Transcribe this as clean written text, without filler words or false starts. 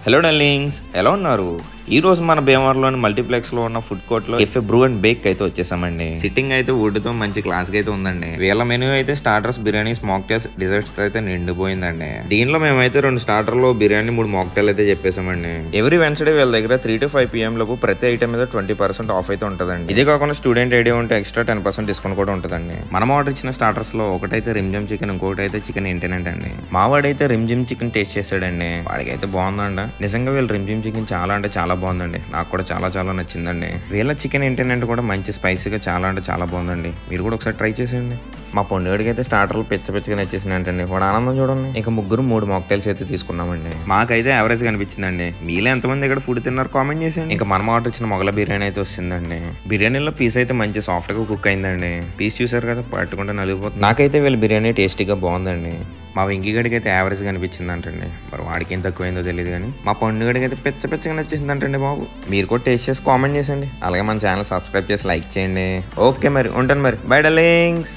Hello darlings, ఎలా ఉన్నారు? ఈ రోజు మన భీమవరంలోని మల్టీప్లెక్స్ లో ఉన్న ఫుడ్ కోర్ట్ లో కెఫే బ్రూ అండ్ బేక్ అయితే వచ్చేసామండి. సిట్టింగ్ అయితే వుడ్ తో మంచి క్లాస్ అయితే ఉందండి. వీళ్ళ మెనూ అయితే స్టార్టర్స్, బిర్యానీ, మాక్టైల్స్, డిజర్ట్స్ అయితే నిండిపోయిందండి. దీనిలో మేమైతే 2 స్టార్టర్ లో బిర్యానీ, 3 మాక్టైల్ అయితే చెప్పేసామండి. ఎవ్రీ వెన్స్డే వీళ్ళ దగ్గర 3 to 5 PM లోపు ప్రతి ఐటమ్ మీద 20% ఆఫ్ అయితే ఉంటుందండి. ఇదే కాకుండా స్టూడెంట్ ఐడియా ఉంటే ఎక్స్ట్రా 10% డిస్కౌంట్ కూడా ఉంటుందండి. మనం ఆర్డర్ ఇచ్చిన స్టార్టర్స్ లో ఒకటైతే రిమ్జమ్ చికెన్, ఇంకొకటి అయితే చికెన్ ఇంటెనెంట్ అండి. మావాడైతే రిమ్జిమ్ చికెన్ టేస్ట్ చేసాడండి. వాడికైతే బాగుందండి. నిజంగా వీళ్ళు రిమ్జిమ్ చికెన్ చాలా అంటే చాలా బాగుందండి. నాకు కూడా చాలా చాలా నచ్చిందండి. వీళ్ళ చికెన్ ఇంటెనెంట్ కూడా మంచి స్పైసీగా చాలా అంటే చాలా బాగుందండి. మీరు కూడా ఒకసారి ట్రై చేసేయండి. మా పొండుగడికి అయితే స్టార్టర్లు పిచ్చగా నచ్చేసినట్టండి. వాడు ఆనందం చూడండి. ఇంకా ముగ్గురు 3 మాక్టైల్స్ అయితే తీసుకున్నామండి. మాకైతే యావరేజ్ కనిపించిందండి. మీలో ఎంతమంది ఇక్కడ ఫుడ్ తిన్నారు కామెంట్ చేసేయండి. ఇంకా మనం ఆర్డర్ ఇచ్చిన మొగల బిర్యానీ అయితే వచ్చిందండి. బిర్యానీలో పీస్ అయితే మంచి సాఫ్ట్ గా కుక్ అయిందండి. పీస్ చూసారు కదా, పట్టుకుంటే నలిగిపోతుంది. నాకైతే వీళ్ళ బిర్యానీ టేస్టీగా బాగుందండి. మా వెంకీగడికి అయితే యావరేజ్ కనిపించింది అంటండి. మరి వాడికి ఏం తక్కువైందో తెలియదు కానీ మా పండుగడికి అయితే పిచ్చగా నచ్చేసింది అంటండి బాబు. మీరు కూడా టేస్ట్ చేసి కామెంట్ చేసేయండి. అలాగే మన ఛానల్ సబ్స్క్రైబ్ చేసి లైక్ చేయండి. ఓకే మరి ఉంటాను మరి. By darlings.